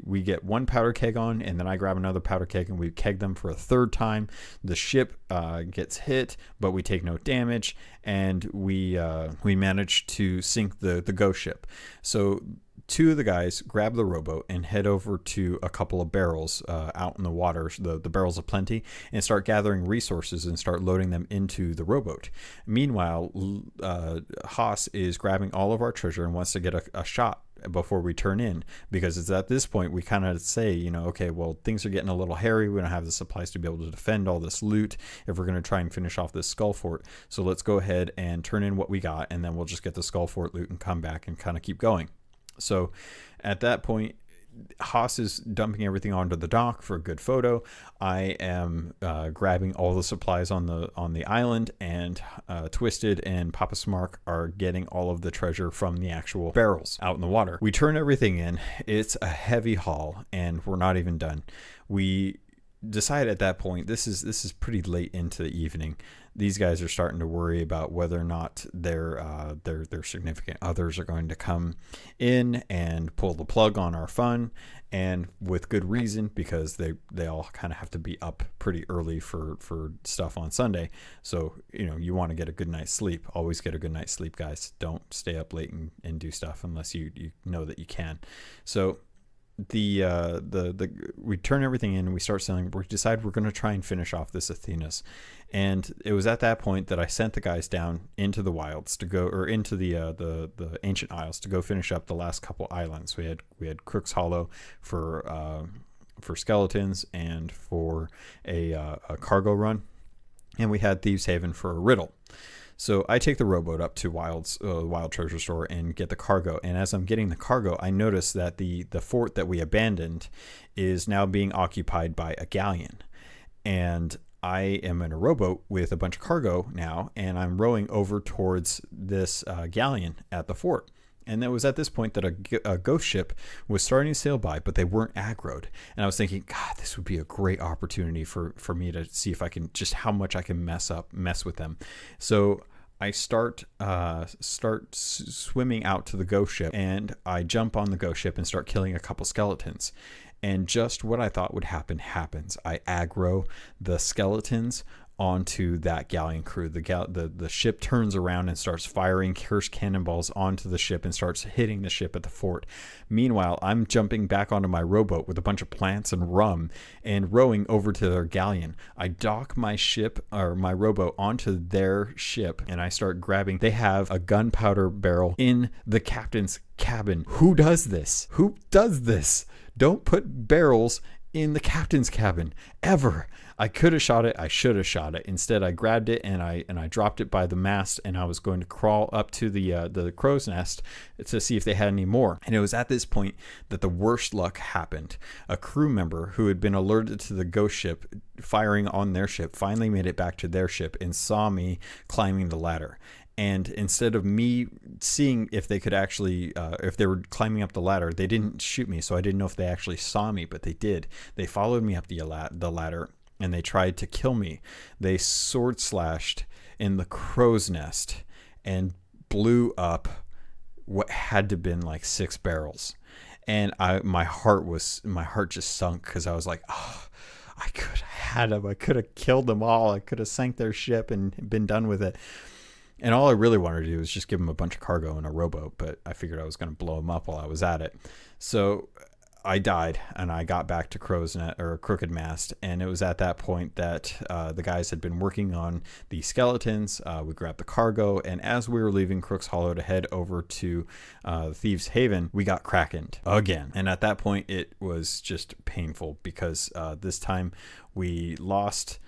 we get 1 powder keg on, and then I grab another powder keg and we keg them for a 3rd time. The ship gets hit, but we take no damage, and we manage to sink the ghost ship. So 2 of the guys grab the rowboat and head over to a couple of barrels out in the water, the barrels of plenty, and start gathering resources and start loading them into the rowboat. Meanwhile, Haas is grabbing all of our treasure and wants to get a shot before we turn in, because it's at this point we kind of say, okay, well, things are getting a little hairy. We don't have the supplies to be able to defend all this loot if we're going to try and finish off this skull fort. So let's go ahead and turn in what we got, and then we'll just get the skull fort loot and come back and kind of keep going. So at that point, Haas is dumping everything onto the dock for a good photo. I am grabbing all the supplies on the island, and Twisted and Papa Smark are getting all of the treasure from the actual barrels out in the water. We turn everything in. It's a heavy haul, and we're not even done. We decide at that point, this is pretty late into the evening. These guys are starting to worry about whether or not their significant others are going to come in and pull the plug on our fun, and with good reason, because they all kind of have to be up pretty early for stuff on Sunday. So you want to get a good night's sleep. Always get a good night's sleep, guys. Don't stay up late and do stuff unless you know that you can. So we turn everything in and we start selling. We decide we're going to try and finish off this Athena's, and it was at that point that I sent the guys down into the wilds to go, or into the ancient isles, to go finish up the last couple islands. We had Crook's Hollow for skeletons and for a cargo run, and we had Thieves Haven for a riddle. So I take the rowboat up to Wild Treasure Store and get the cargo. And as I'm getting the cargo, I notice that the fort that we abandoned is now being occupied by a galleon. And I am in a rowboat with a bunch of cargo now, and I'm rowing over towards this galleon at the fort. And it was at this point that a ghost ship was starting to sail by, but they weren't aggroed. And I was thinking, God, this would be a great opportunity for me to see if I can, just how much I can mess with them. So I start swimming out to the ghost ship, and I jump on the ghost ship and start killing a couple skeletons. And just what I thought would happen happens. I aggro the skeletons onto that galleon crew. The ship turns around and starts firing cursed cannonballs onto the ship and starts hitting the ship at the fort. Meanwhile, I'm jumping back onto my rowboat with a bunch of plants and rum and rowing over to their galleon. I dock my rowboat onto their ship, and I start grabbing. They have a gunpowder barrel in the captain's cabin. Who does this? Don't put barrels in the captain's cabin, ever. I could have shot it. I should have shot it. Instead, I grabbed it and I dropped it by the mast, and I was going to crawl up to the crow's nest to see if they had any more. And it was at this point that the worst luck happened. A crew member who had been alerted to the ghost ship firing on their ship finally made it back to their ship and saw me climbing the ladder. And instead of me seeing if they could actually, if they were climbing up the ladder, they didn't shoot me. So I didn't know if they actually saw me, but they did. They followed me up the ladder, and they tried to kill me. They sword slashed in the crow's nest and blew up what had to have been like 6 barrels. And my heart just sunk, because I was like, oh, I could have had them. I could have killed them all. I could have sank their ship and been done with it. And all I really wanted to do was just give them a bunch of cargo in a rowboat, but I figured I was going to blow them up while I was at it. So I died, and I got back to Crooked Mast, and it was at that point that the guys had been working on the skeletons. We grabbed the cargo, and as we were leaving Crook's Hollow to head over to Thieves Haven, we got krakened again. And at that point, it was just painful, because this time we lost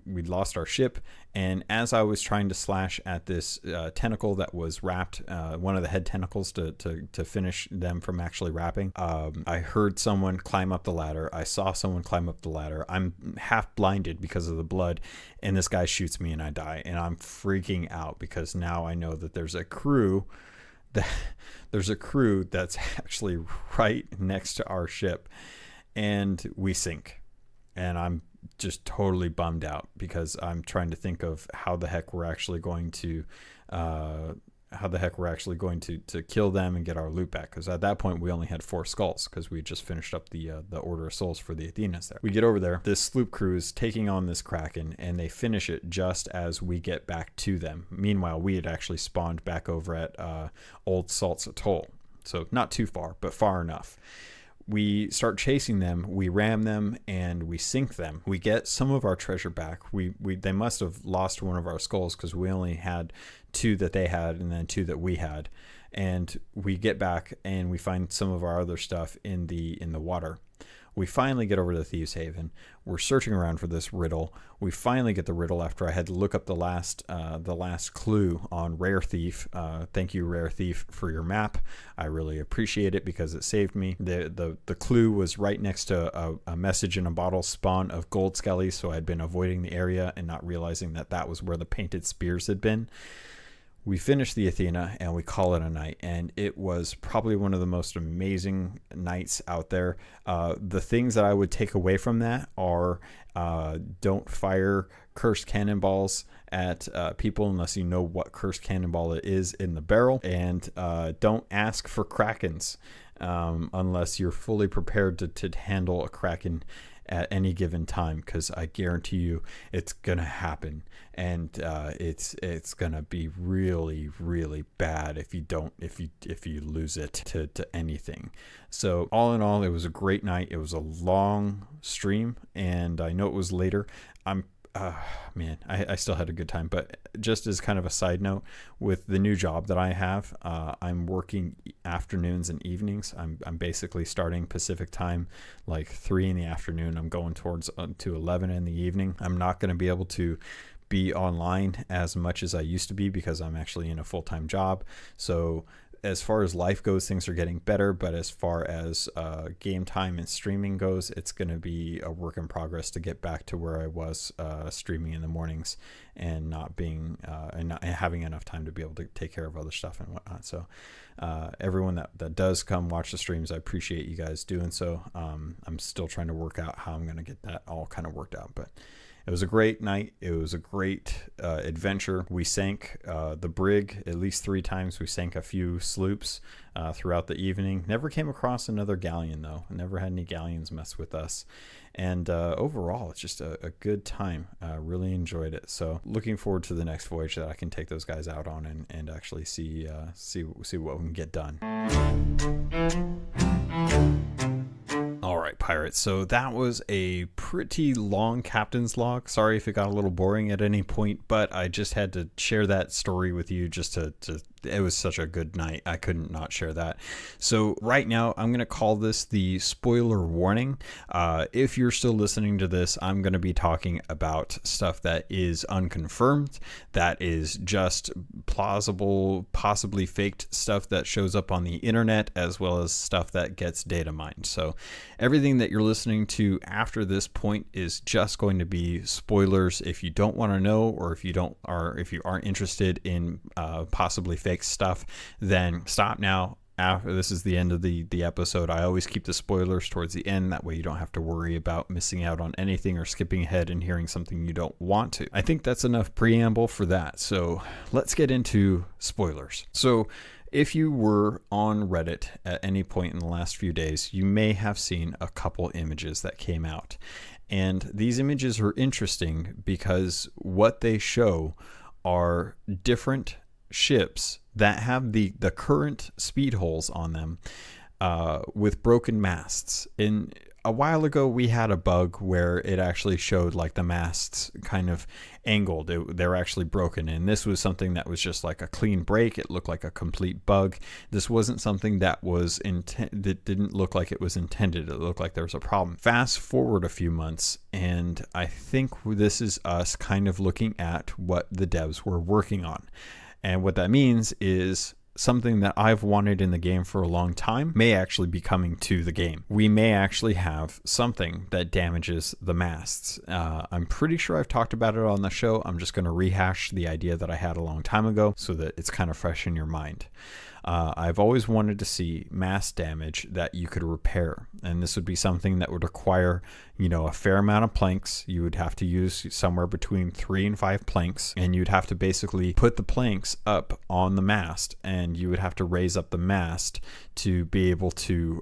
we'd lost our ship, and as I was trying to slash at this tentacle that was wrapped, one of the head tentacles to finish them from actually wrapping, I heard someone climb up the ladder. I saw someone climb up the ladder. I'm half blinded because of the blood, and this guy shoots me and I die, and I'm freaking out because now I know that there's a crew that's actually right next to our ship, and we sink. And I'm just totally bummed out because I'm trying to think of how the heck we're actually going to kill them and get our loot back, because at that point we only had 4 skulls because we just finished up the Order of Souls for the Athenas there. We get over there, this sloop crew is taking on this Kraken, and they finish it just as we get back to them. Meanwhile, we had actually spawned back over at Old Salt's Atoll, so not too far, but far enough. We start chasing them, we ram them, and we sink them. We get some of our treasure back. They must have lost one of our skulls because we only had 2 that they had and then 2 that we had. And we get back and we find some of our other stuff in the water. We finally get over to Thieves Haven. We're searching around for this riddle. We finally get the riddle after I had to look up the last clue on Rare Thief. Thank you, Rare Thief, for your map. I really appreciate it because it saved me. The clue was right next to a message in a bottle spawn of gold skellies, so I'd been avoiding the area and not realizing that was where the painted spears had been. We finish the Athena and we call it a night, and it was probably one of the most amazing nights out there. The things that I would take away from that are don't fire cursed cannonballs at people unless you know what cursed cannonball it is in the barrel, and don't ask for Krakens unless you're fully prepared to handle a Kraken at any given time, because I guarantee you it's gonna happen, and it's gonna be really, really bad if you lose it to anything. So all in all, it was a great night. It was a long stream, and I know it was later. I still had a good time. But just as kind of a side note, with the new job that I have, I'm working afternoons and evenings. I'm basically starting Pacific time like 3 in the afternoon. I'm going towards to 11 in the evening. I'm not going to be able to be online as much as I used to be because I'm actually in a full-time job. So as far as life goes, things are getting better, but as far as game time and streaming goes, it's going to be a work in progress to get back to where I was streaming in the mornings and not having enough time to be able to take care of other stuff and whatnot. So everyone that does come watch the streams, I appreciate you guys doing so. I'm still trying to work out how I'm going to get that all kind of worked out, but it was a great night. It was a great adventure. We sank the brig at least 3 times. We sank a few sloops throughout the evening. Never came across another galleon, though. Never had any galleons mess with us. And overall, it's just a good time. Really enjoyed it. So looking forward to the next voyage that I can take those guys out on and actually see what we can get done. All right, pirates. So that was a pretty long captain's log. Sorry if it got a little boring at any point, but I just had to share that story with you just to it was such a good night. I couldn't not share that. So right now, I'm going to call this the spoiler warning. If you're still listening to this, I'm going to be talking about stuff that is unconfirmed, that is just plausible, possibly faked stuff that shows up on the internet, as well as stuff that gets data mined. So everything that you're listening to after this point is just going to be spoilers. If you don't want to know, or if you aren't interested in possibly fake stuff, then stop now. After this is the end of the episode. I always keep the spoilers towards the end, that way you don't have to worry about missing out on anything or skipping ahead and hearing something you don't want to. I think that's enough preamble for that, so let's get into spoilers. So if you were on Reddit at any point in the last few days, you may have seen a couple images that came out, and these images are interesting because what they show are different ships that have the current speed holes on them with broken masts. And a while ago we had a bug where it actually showed like the masts kind of angled. They're actually broken, and this was something that was just like a clean break. It looked like a complete bug. This wasn't something that was that didn't look like it was intended. It looked like there was a problem. Fast forward a few months, and I think this is us kind of looking at what the devs were working on. And what that means is something that I've wanted in the game for a long time may actually be coming to the game. We may actually have something that damages the masts. I'm pretty sure I've talked about it on the show. I'm just going to rehash the idea that I had a long time ago so that it's kind of fresh in your mind. I've always wanted to see mast damage that you could repair, and this would be something that would require, a fair amount of planks. You would have to use somewhere between 3 and 5 planks, and you'd have to basically put the planks up on the mast, and you would have to raise up the mast to be able to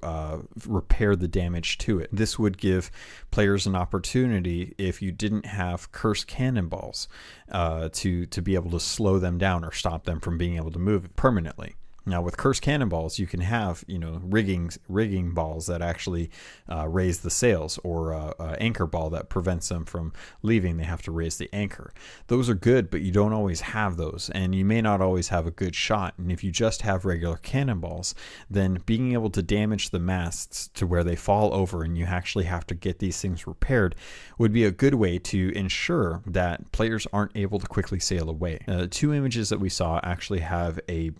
repair the damage to it. This would give players an opportunity, if you didn't have cursed cannonballs, to be able to slow them down or stop them from being able to move permanently. Now, with cursed cannonballs, you can have, rigging balls that actually raise the sails, or a anchor ball that prevents them from leaving. They have to raise the anchor. Those are good, but you don't always have those, and you may not always have a good shot. And if you just have regular cannonballs, then being able to damage the masts to where they fall over and you actually have to get these things repaired would be a good way to ensure that players aren't able to quickly sail away. 2 images that we saw actually have a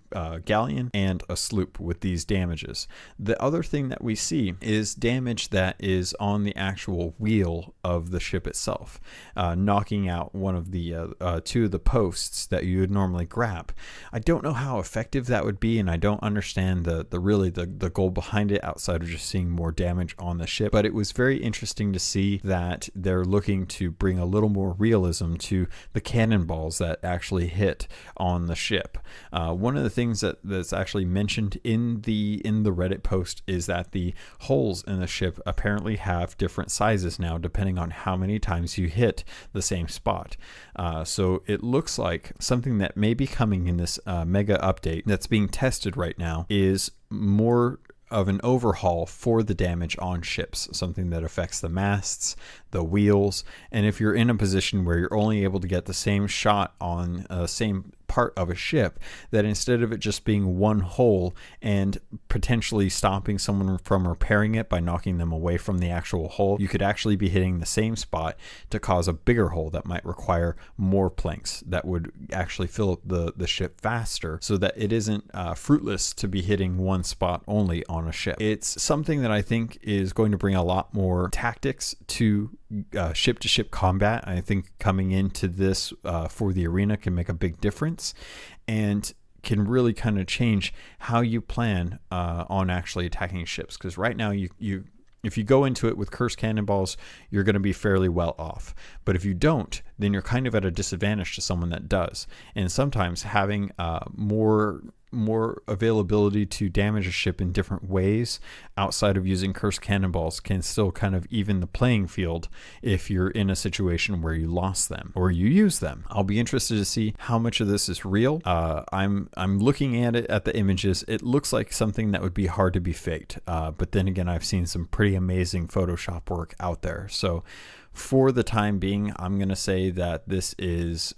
galleon and a sloop with these damages. The other thing that we see is damage that is on the actual wheel of the ship itself, knocking out one of the 2 of the posts that you would normally grab. I don't know how effective that would be, and I don't understand the goal behind it outside of just seeing more damage on the ship, but it was very interesting to see that they're looking to bring a little more realism to the cannonballs that actually hit on the ship. One of the things that's actually mentioned in the Reddit post is that the holes in the ship apparently have different sizes now, depending on how many times you hit the same spot. So it looks like something that may be coming in this mega update that's being tested right now is more of an overhaul for the damage on ships, something that affects the masts, the wheels, and if you're in a position where you're only able to get the same shot on same part of a ship, that instead of it just being one hole and potentially stopping someone from repairing it by knocking them away from the actual hole, you could actually be hitting the same spot to cause a bigger hole that might require more planks that would actually fill up the ship faster, so that it isn't fruitless to be hitting one spot only on a ship. It's something that I think is going to bring a lot more tactics to ship-to-ship combat. I think coming into this for the arena can make a big difference and can really kind of change how you plan on actually attacking ships, because right now if you go into it with cursed cannonballs, you're going to be fairly well off. But if you don't, then you're kind of at a disadvantage to someone that does. And sometimes having more availability to damage a ship in different ways outside of using cursed cannonballs can still kind of even the playing field if you're in a situation where you lost them or you use them. I'll be interested to see how much of this is real. I'm looking at it at the images. It looks like something that would be hard to be faked. But then again, I've seen some pretty amazing Photoshop work out there. So for the time being, I'm going to say that this is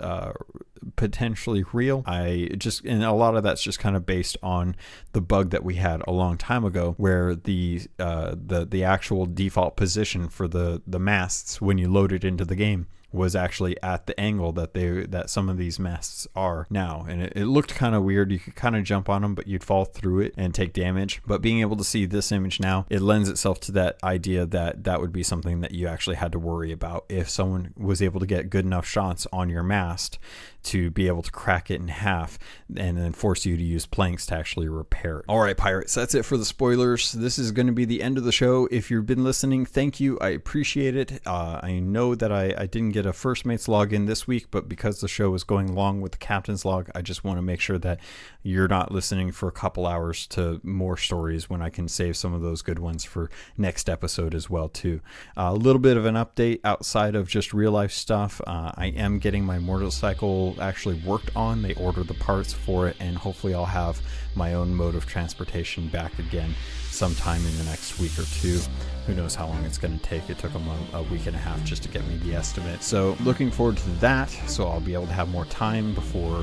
potentially real. And a lot of that's just kind of based on the bug that we had a long time ago, where the actual default position for the masts when you load it into the game was actually at the angle that some of these masts are now, and it looked kind of weird. You could kind of jump on them, but you'd fall through it and take damage. But being able to see this image now, it lends itself to that idea that would be something that you actually had to worry about if someone was able to get good enough shots on your mast to be able to crack it in half and then force you to use planks to actually repair it. All right, pirates, that's it for the spoilers. This is going to be the end of the show. If you've been listening, thank you. I appreciate it. I know that I didn't get a First Mate's login this week, but because the show is going long with the Captain's log, I just want to make sure that you're not listening for a couple hours to more stories when I can save some of those good ones for next episode as well too. A little bit of an update outside of just real life stuff. I am getting my motorcycle actually worked on. They ordered the parts for it, and hopefully I'll have my own mode of transportation back again sometime in the next week or two. who knows how long it's going to take. It took them a week and a half just to get me the estimate. So looking forward to that. So I'll be able to have more time before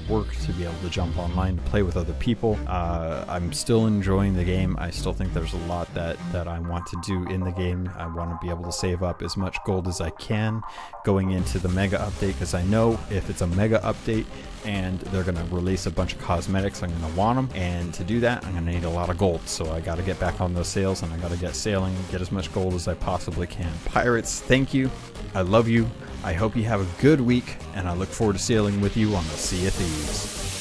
work to be able to jump online to play with other people. I'm still enjoying the game. I still think there's a lot that I want to do in the game. I want to be able to save up as much gold as I can going into the mega update, because I know if it's a mega update and they're going to release a bunch of cosmetics, I'm going to want them, and to do that I'm going to need a lot of gold. So I got to get back on those sales, and I got to get sailing, get as much gold as I possibly can. Pirates, thank you. I love you. I hope you have a good week, and I look forward to sailing with you on the Sea of Thieves.